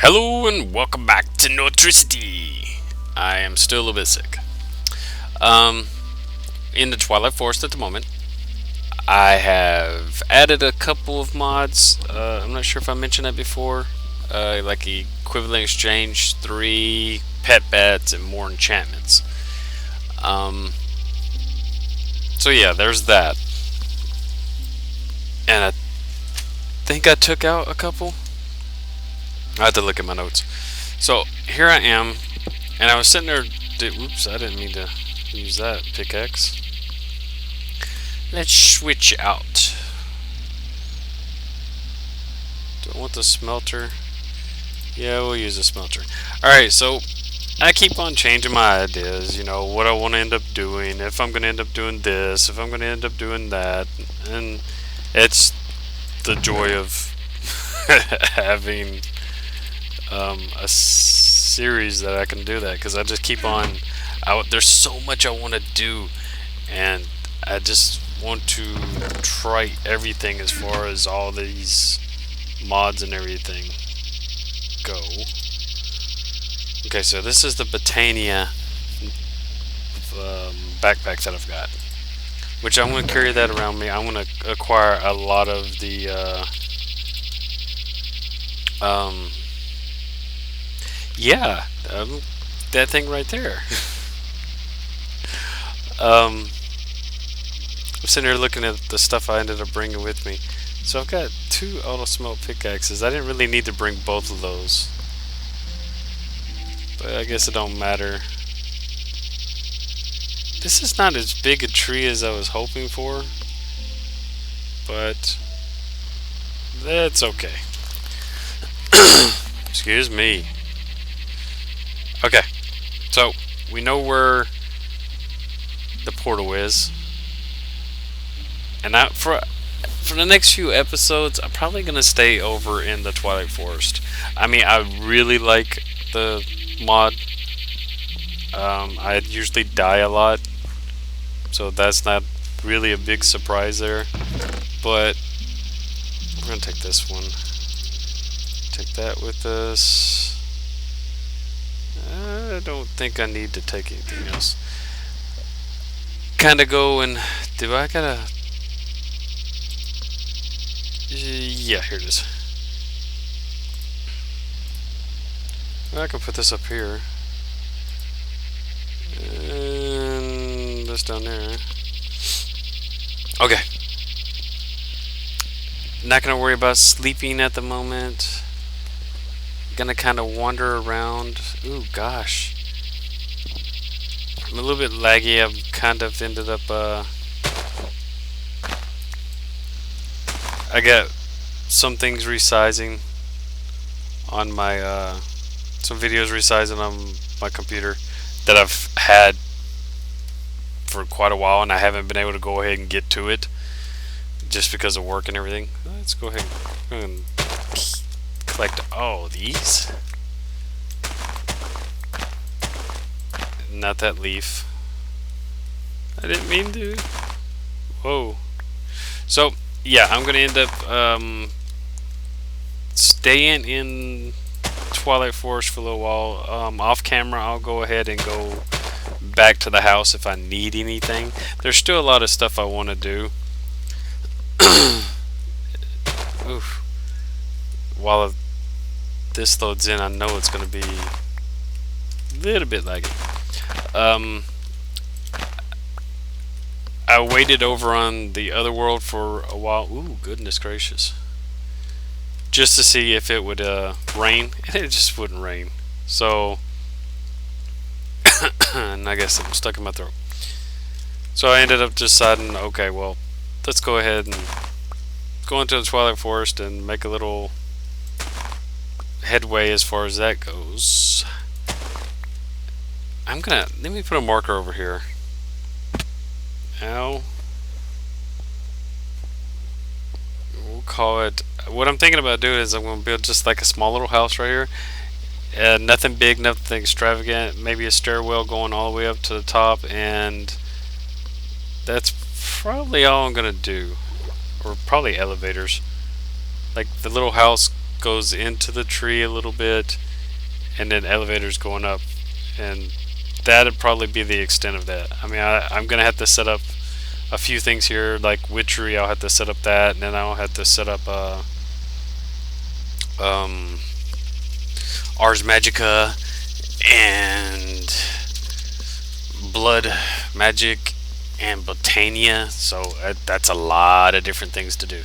Hello and welcome back to Nortricity. I am still a little bit sick. Um, in the Twilight Forest at the moment. I have added a couple of mods. I'm not sure if I mentioned that before. Like equivalent exchange, 3 pet bats, and more enchantments. Um, so yeah, there's that. And I think I took out a couple. I have to look at my notes. So here I am, and I was sitting there. Oops, I didn't mean to use that pickaxe. Let's switch out. Do I want the smelter? Yeah, we'll use the smelter. Alright, so I keep on changing my ideas, you know, what I want to end up doing, if I'm going to end up doing this, if I'm going to end up doing that, and it's the joy of having a series that I can do that, because I just keep on, there's so much I want to do, and I just want to try everything as far as all these mods and everything go. Okay, so this is the Botania backpack that I've got, which I'm going to carry that around me. I'm going to acquire a lot of the yeah, that thing right there. I'm sitting here looking at the stuff I ended up bringing with me. So I've got 2 auto smelt pickaxes. I didn't really need to bring both of those, but I guess it don't matter. This is not as big a tree as I was hoping for, but that's okay. Excuse me. Okay, so we know where the portal is, and for the next few episodes, I'm probably gonna stay over in the Twilight Forest. I mean, I really like the mod. I usually die a lot, so that's not really a big surprise there. But we're gonna take this one. Take that with us. I don't think I need to take anything else. Kinda go and do I gotta? Yeah, here it is. I can put this up here. And this down there. Okay. Not gonna worry about sleeping at the moment. Gonna kind of wander around. Ooh, gosh. I'm a little bit laggy. I've kind of ended up, I got some things resizing on my, some videos resizing on my computer that I've had for quite a while, and I haven't been able to go ahead and get to it just because of work and everything. Let's go ahead and collect all these. Not that leaf. I didn't mean to. Whoa. So yeah, I'm gonna end up staying in Twilight Forest for a little while. Off camera, I'll go ahead and go back to the house if I need anything. There's still a lot of stuff I want to do. Oof. While this loads in, I know it's going to be a little bit laggy. I waited over on the other world for a while. Ooh, goodness gracious. Just to see if it would rain, and it just wouldn't rain. So, and I guess I'm stuck in my throat. So I ended up deciding, okay, well, let's go ahead and go into the Twilight Forest and make a little headway as far as that goes. Let me put a marker over here. Ow. We'll call it, what I'm thinking about doing is I'm going to build just like a small little house right here. Nothing big, nothing extravagant, maybe a stairwell going all the way up to the top, and that's probably all I'm going to do. Or probably elevators. Like the little house goes into the tree a little bit, and then elevators going up, and that'd probably be the extent of that. I mean, I'm gonna have to set up a few things here, like witchery. I'll have to set up that, and then I'll have to set up um, Ars Magica and Blood Magic and Botania. So that's a lot of different things to do,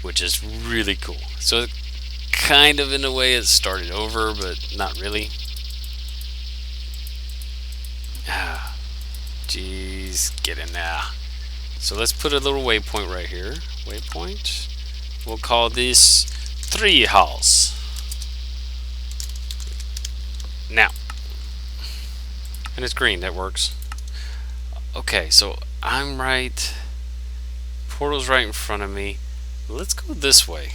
which is really cool. So kind of in a way it started over, but not really. Ah, jeez, get in there. So let's put a little waypoint right here. Waypoint. We'll call this 3 house. Now. And it's green, that works. Okay, so I'm right. Portal's right in front of me. Let's go this way.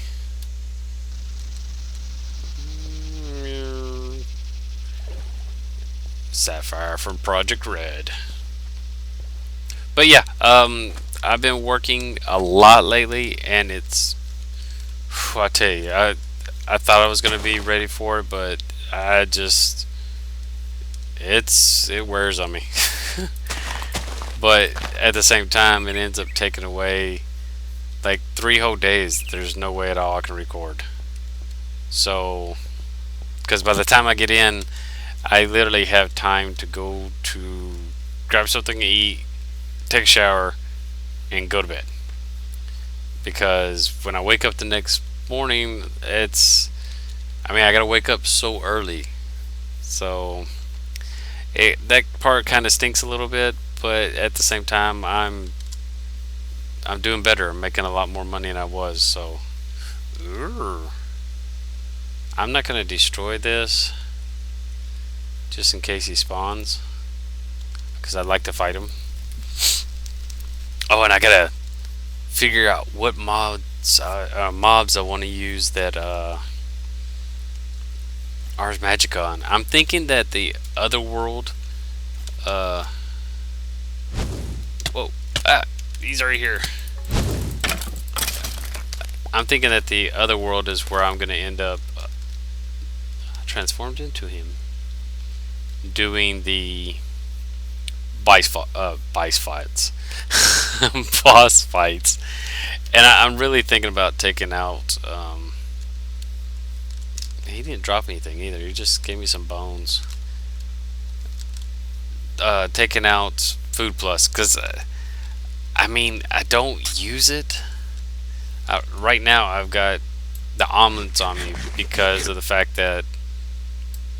Sapphire from Project Red. But yeah, I've been working a lot lately, and it's, I tell you, I thought I was gonna be ready for it, but I just, it wears on me. But at the same time, it ends up taking away like 3 whole days. There's no way at all I can record. So, because by the time I get in, I literally have time to go to grab something to eat, take a shower, and go to bed. Because when I wake up the next morning, I gotta wake up so early. So that part kind of stinks a little bit, but at the same time, I'm doing better. I'm making a lot more money than I was. So I'm not gonna destroy this, just in case he spawns, because I'd like to fight him. Oh, and I gotta figure out what mobs I want to use that Ars Magica on. I'm thinking that the other world. Whoa! He's right here. I'm thinking that the other world is where I'm gonna end up transformed into him, doing the boss fights, boss fights, and I'm really thinking about taking out. He didn't drop anything either. He just gave me some bones. Taking out Food Plus, because I don't use it. Right now I've got the omelets on me because of the fact that,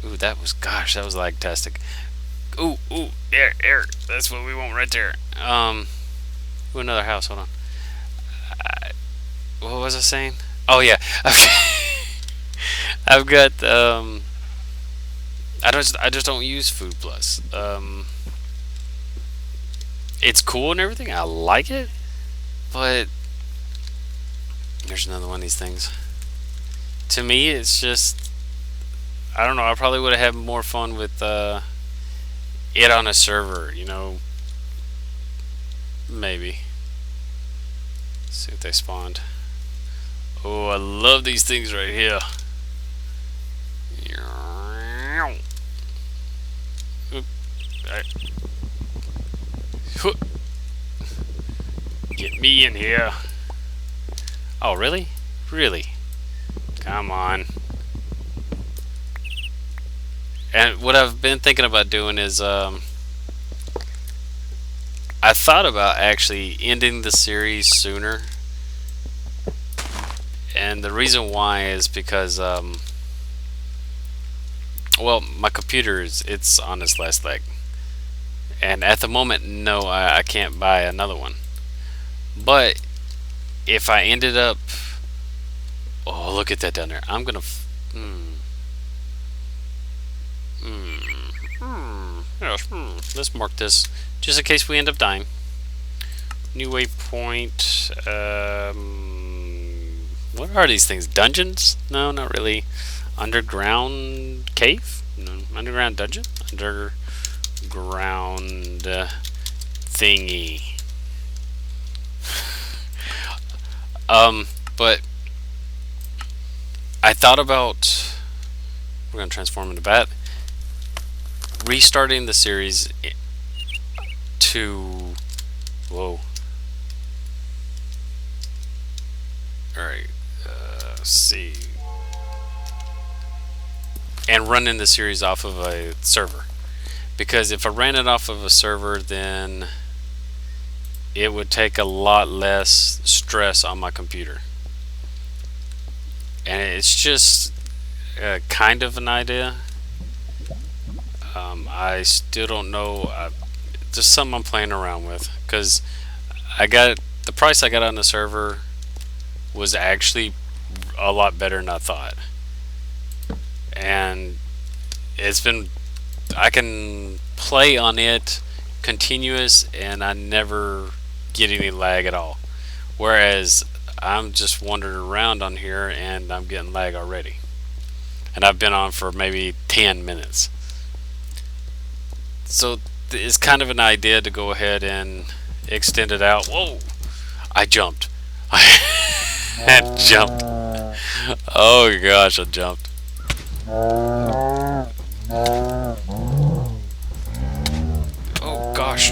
ooh, that was lagtastic. Ooh, air. That's what we want right there. Ooh, another house. Hold on. What was I saying? Oh yeah. I've got I just don't use Food Plus. It's cool and everything. I like it, but there's another one of these things. To me, it's just, I don't know. I probably would have had more fun with it on a server. Maybe. Let's see if they spawned. Oh, I love these things right here. Get me in here. Oh, really? Really? Come on. And what I've been thinking about doing is, I thought about actually ending the series sooner. And the reason why is because, well, my computer it's on its last leg. And at the moment, no, I can't buy another one. But if I ended up, oh, look at that down there. I'm gonna, yes, let's mark this just in case we end up dying. New waypoint. What are these things? Dungeons? No, not really. Underground cave? No, underground dungeon? Underground thingy. But I thought about, we're gonna transform into bat, restarting the series to, whoa. Alright, let's see. And running the series off of a server. Because if I ran it off of a server, then it would take a lot less stress on my computer. And it's just kind of an idea. I still don't know. Just something I'm playing around with. Because the price I got on the server was actually a lot better than I thought. And I can play on it continuous and I never get any lag at all. Whereas I'm just wandering around on here and I'm getting lag already. And I've been on for maybe 10 minutes. So it's kind of an idea to go ahead and extend it out. Whoa! I jumped. I jumped. Oh gosh, I jumped. Oh gosh.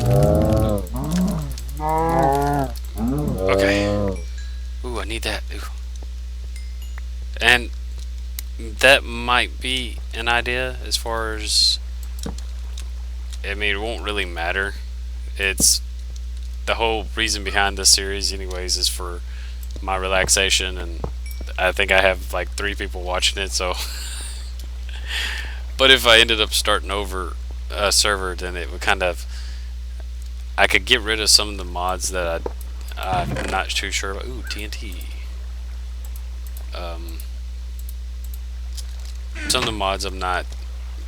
Okay. Ooh, I need that. Ooh. And that might be an idea as far as, I mean, it won't really matter. It's the whole reason behind this series anyways is for my relaxation, and I think I have like 3 people watching it, so but if I ended up starting over a server, then it would kind of, I could get rid of some of the mods that I'm not too sure about. Ooh, TNT. Some of the mods I'm not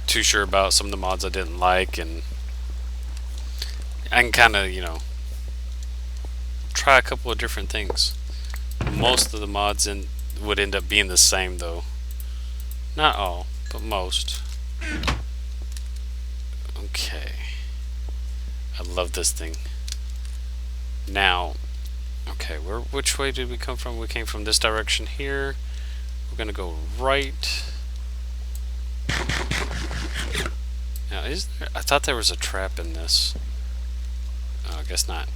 too sure about, some of the mods I didn't like, and I can kind of, you know, try a couple of different things. Most of the mods would end up being the same though. Not all, but most. Okay. I love this thing. Now, okay, which way did we come from? We came from this direction here. We're gonna go right. Now, I thought there was a trap in this. Oh, I guess not.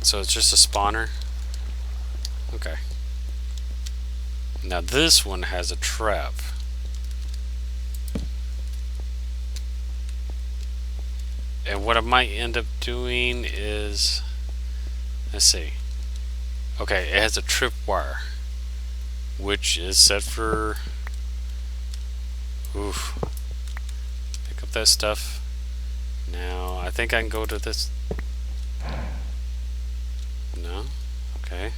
So it's just a spawner? Okay. Now this one has a trap. And what I might end up doing is, let's see. Okay, it has a tripwire, which is set for, oof. Pick up that stuff. Now, I think I can go to this. No? Okay.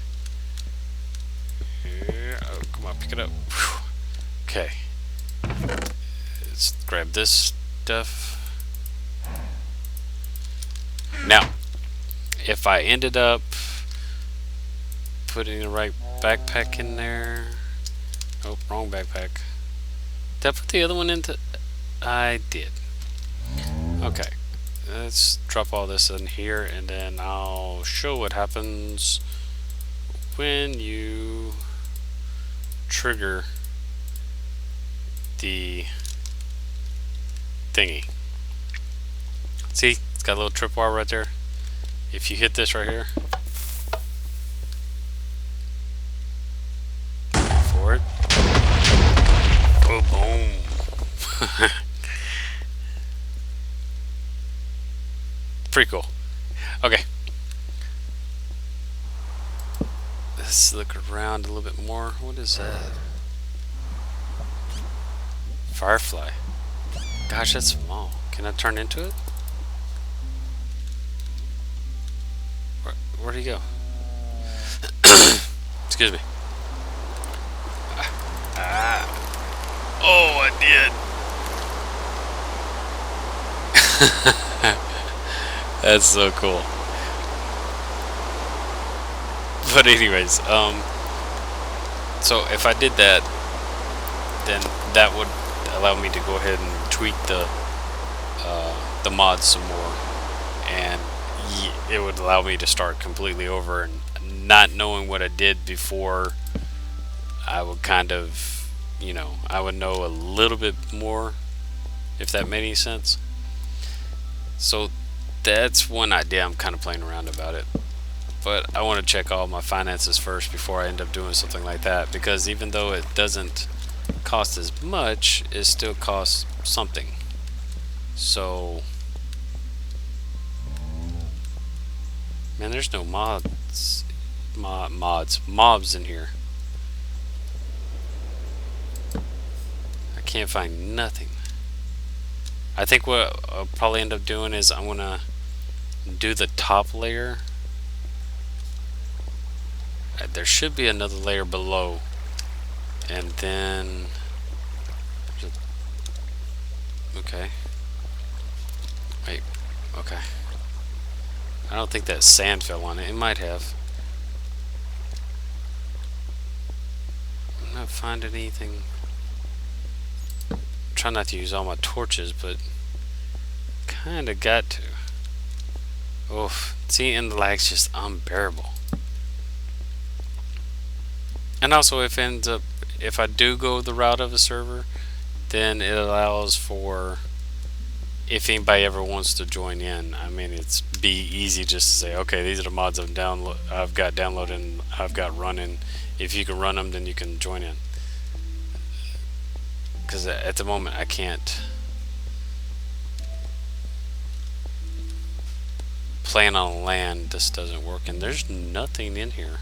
Here. Oh, come on, pick it up. Whew. Okay. Let's grab this stuff. Now, if I ended up putting the right backpack in there. Oh, wrong backpack. Did I put the other one into? I did. Okay. Let's drop all this in here and then I'll show what happens when you trigger the thingy. See, it's got a little tripwire right there. If you hit this right here, forward, oh, boom. Pretty cool. Okay. Let's look around a little bit more. What is that? Firefly. Gosh, that's small. Can I turn into it? Where'd he go? Excuse me. Oh, I did. That's so cool. But anyways, so if I did that, then that would allow me to go ahead and tweak the mods some more, and it would allow me to start completely over, and not knowing what I did before, I would kind of you know, I would know a little bit more, if that made any sense. So that's one idea. I'm kind of playing around about it. But I want to check all my finances first before I end up doing something like that, because even though it doesn't cost as much, it still costs something. So, man, there's no mobs in here. I can't find nothing. I think what I'll probably end up doing is I'm gonna do the top layer. There should be another layer below, and then okay. Wait, okay. I don't think that sand fell on it. It might have. I'm not finding anything. I'm trying not to use all my torches, but kinda got to. Oof. See, and the lag's just unbearable. And also, if I do go the route of a server, then it allows for, if anybody ever wants to join in, I mean, it's be easy just to say, okay, these are the mods I've got downloaded and I've got running. If you can run them, then you can join in. Because at the moment, I can't. Playing on land, this doesn't work, and there's nothing in here.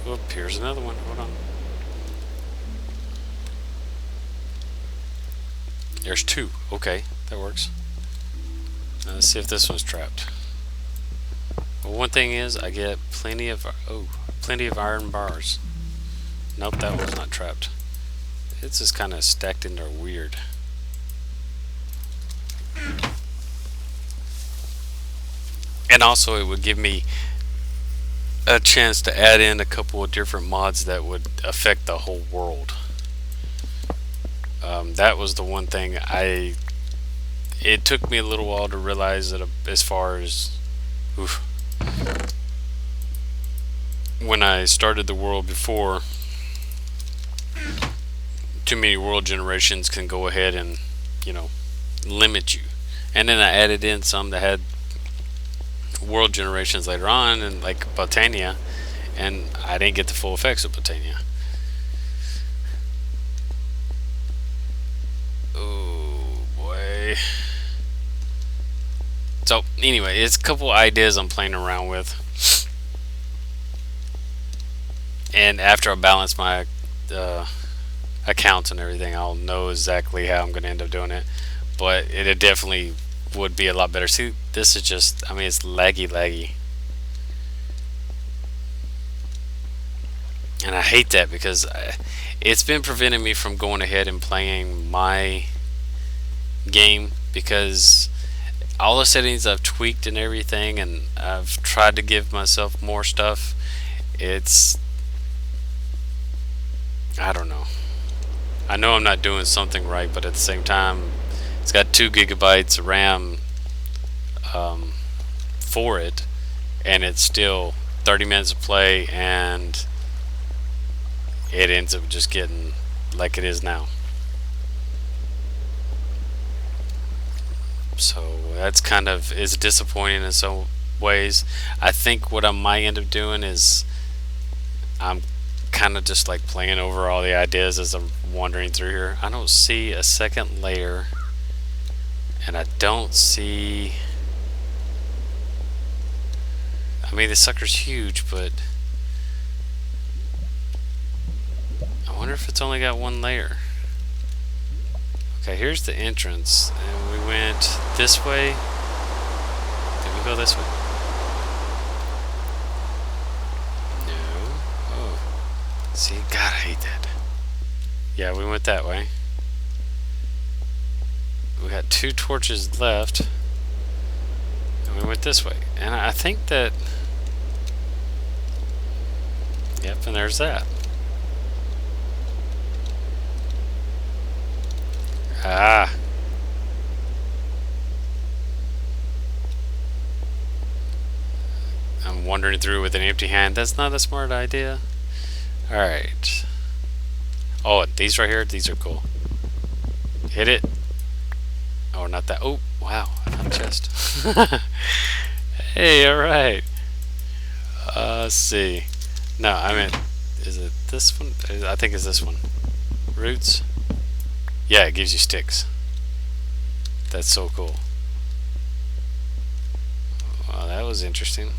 Oh, here's another one. Hold on. There's two. Okay, that works. Now let's see if this one's trapped. Well, one thing is, I get plenty of iron bars. Nope, that one's not trapped. It's just kind of stacked in there weird. And also, it would give me a chance to add in a couple of different mods that would affect the whole world. That was the one thing it took me a little while to realize that as far as when I started the world before, too many world generations can go ahead and, you know, limit you. And then I added in some that had world generations later on, and like Botania, and I didn't get the full effects of Botania. Oh boy. So anyway, it's a couple ideas I'm playing around with, and after I balance my accounts and everything, I'll know exactly how I'm going to end up doing it. But it definitely would be a lot better. See, this is just, I mean, it's laggy. And I hate that because it's been preventing me from going ahead and playing my game, because all the settings I've tweaked and everything, and I've tried to give myself more stuff. I don't know. I know I'm not doing something right, but at the same time, it's got 2 gigabytes of RAM for it, and it's still 30 minutes of play, and it ends up just getting like it is now. So that's kind of is disappointing in some ways. I think what I might end up doing is I'm kind of just like playing over all the ideas as I'm wandering through here. I don't see a second layer, and I don't see, I mean, the sucker's huge, but I wonder if it's only got 1 layer. Okay, here's the entrance, and we went this way. Did we go this way? No. Oh. See, God, I hate that. Yeah, we went that way. We got 2 torches left, and we went this way. And I think that, yep, and there's that. Ah. and wandering through with an empty hand. That's not a smart idea. Alright. Oh, these right here, these are cool. Hit it. Oh, not that. Oh, wow. I found a chest. Hey, alright. Let's see. No, I meant, is it this one? I think it's this one. Roots? Yeah, it gives you sticks. That's so cool. Well, that was interesting.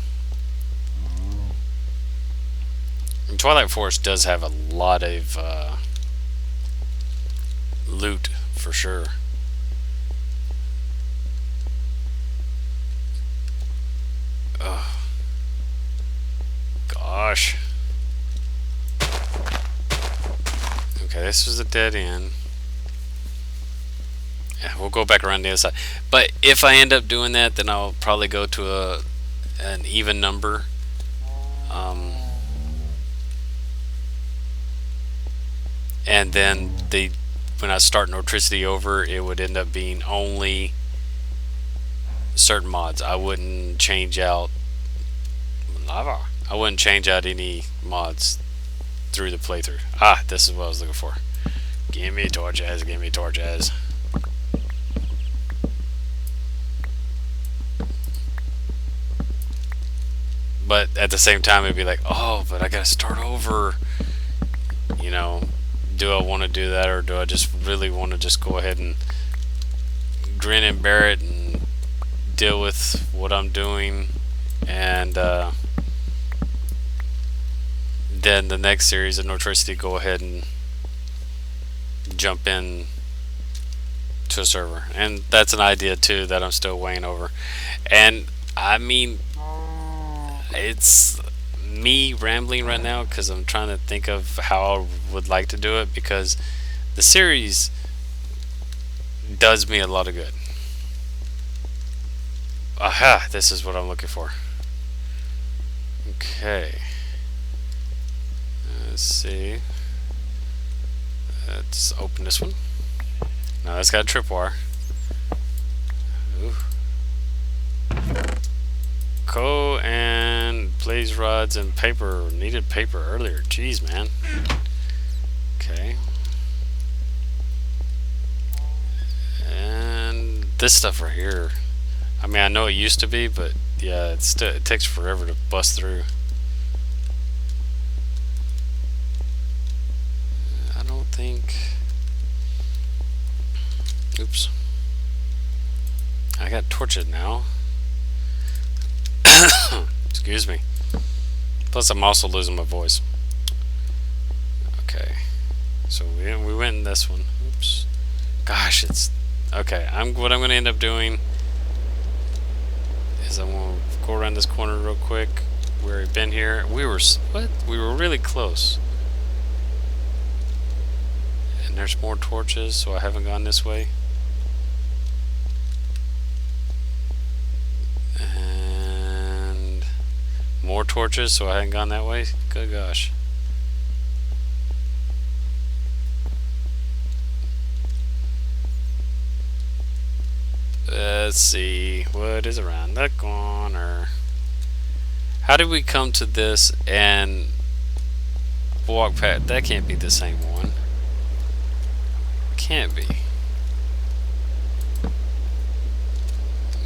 And Twilight Forest does have a lot of loot, for sure. Oh. Gosh. Okay, this was a dead end. Yeah, we'll go back around the other side. But if I end up doing that, then I'll probably go to an even number. And then when I start Nortricity over, it would end up being only certain mods. I wouldn't change out lava. I wouldn't change out any mods through the playthrough. Ah, this is what I was looking for. Give me torches, give me torches. But at the same time, it'd be like, oh, but I gotta start over. You know, do I want to do that, or do I just really want to just go ahead and grin and bear it and deal with what I'm doing, and then the next series of Nortricity, go ahead and jump in to a server. And that's an idea too that I'm still weighing over. And I mean, it's me rambling right now because I'm trying to think of how I would like to do it, because the series does me a lot of good. Aha, this is what I'm looking for. Okay, let's see, let's open this one. Now it's got a tripwire. Ooh. Coal and blaze rods and paper. Needed paper earlier. Jeez, man. Okay. And this stuff right here. I mean, I know it used to be, but yeah, it takes forever to bust through. I don't think. Oops. I got torches now. Excuse me. Plus, I'm also losing my voice. Okay. So we went in this one. Oops. Gosh, it's okay. What I'm going to end up doing is I'm going to go around this corner real quick. We've been here. We were really close. And there's more torches, so I haven't gone this way. And more torches, so I hadn't gone that way. Good gosh. Let's see, what is around the corner? How did we come to this and walk past? That can't be the same one. Can't be.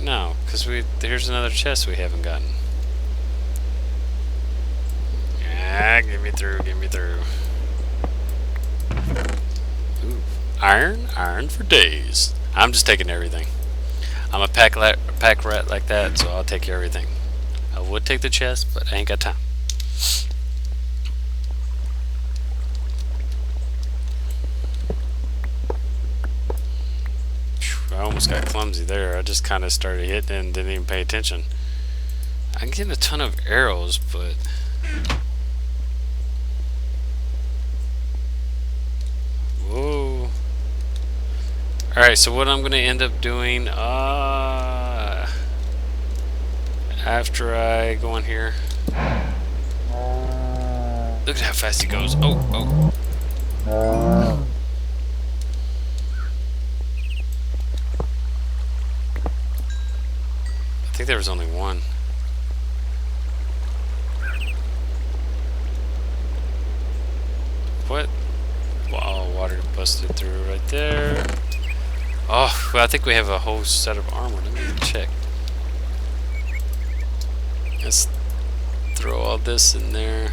No, because there's another chest we haven't gotten. Ah, get me through, get me through. Ooh. Iron for days. I'm just taking everything. I'm a pack rat like that, so I'll take everything. I would take the chest, but I ain't got time. I almost got clumsy there. I just kind of started hitting and didn't even pay attention. I'm getting a ton of arrows, but whoa. Alright, so what I'm going to end up doing after I go in here. Look at how fast he goes. Oh. I think there was only one. what? Wow, water busted through right there. Oh, well, I think we have a whole set of armor. Let me check. Let's throw all this in there.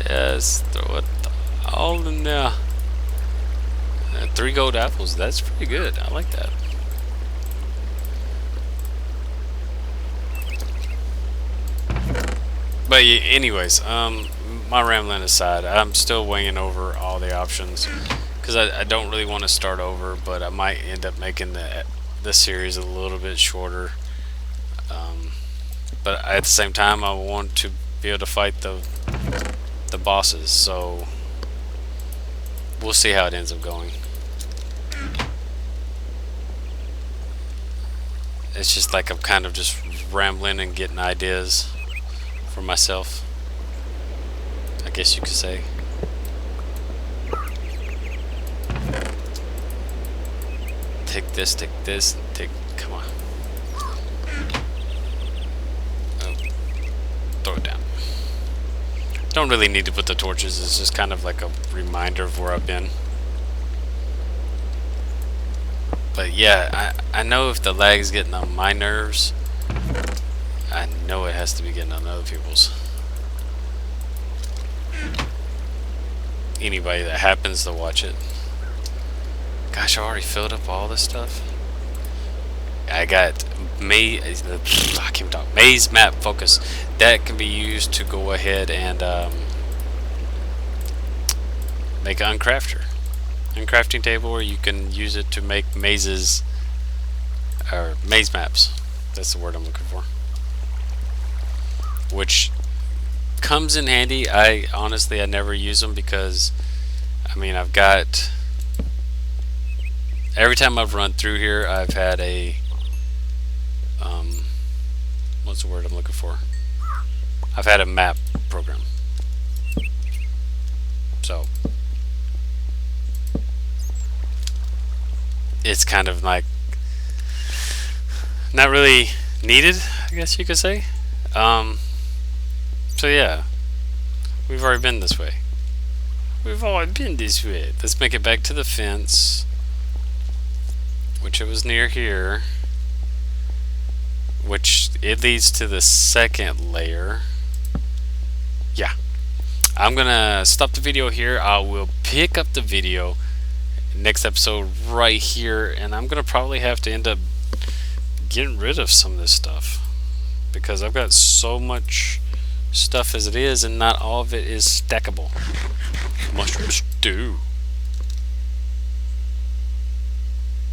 Yes, throw it all in there. 3 gold apples. That's pretty good. I like that. But yeah, anyways, my rambling aside, I'm still weighing over all the options because I don't really want to start over, but I might end up making the series a little bit shorter. But at the same time, I want to be able to fight the bosses, so we'll see how it ends up going. It's just like I'm kind of just rambling and getting ideas for myself, I guess you could say. Take this, and take. Come on. Oh, throw it down. Don't really need to put the torches. It's just kind of like a reminder of where I've been. But yeah, I know if the lag's getting on my nerves, I know it has to be getting on other people's. Anybody that happens to watch it. Gosh, I already filled up all this stuff. I got maze map focus. That can be used to go ahead and make an uncrafting table, or you can use it to make mazes or maze maps. That's the word I'm looking for. Which comes in handy. I honestly never use them because I mean I've got every time I've run through here I've had a what's the word I'm looking for? I've had a map program. So it's kind of like not really needed, I guess you could say. So yeah, we've already been this way. Let's make it back to the fence, which it was near here, which it leads to the second layer. Yeah, I'm gonna stop the video here. I will pick up the video next episode right here, and I'm gonna probably have to end up getting rid of some of this stuff because I've got so much stuff as it is, and not all of it is stackable. Mushroom stew.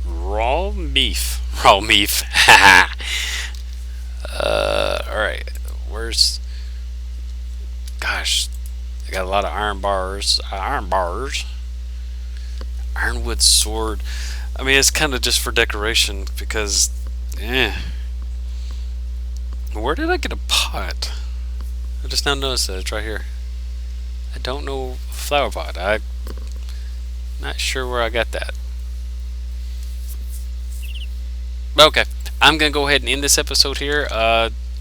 Raw meat. Haha. Alright. Where's... Gosh. I got a lot of iron bars. Ironwood sword. I mean, it's kind of just for decoration because... Where did I get a pot? I just now noticed that. It's right here. I don't know flower pot. I'm not sure where I got that. Okay, I'm gonna go ahead and end this episode here.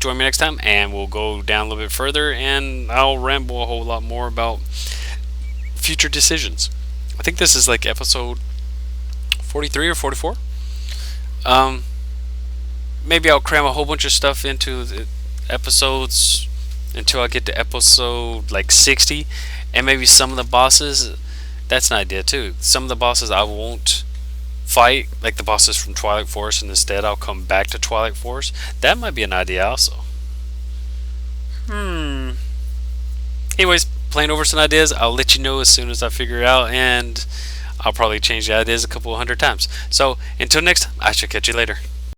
Join me next time and we'll go down a little bit further and I'll ramble a whole lot more about future decisions. I think this is like episode 43 or 44. Maybe I'll cram a whole bunch of stuff into the episodes until I get to episode like 60, and maybe some of the bosses, that's an idea too. Some of the bosses I won't fight, like the bosses from Twilight Forest, and instead I'll come back to Twilight Forest. That might be an idea also. Anyways, playing over some ideas. I'll let you know as soon as I figure it out, and I'll probably change the ideas a couple 100 times. So until next time, I shall catch you later.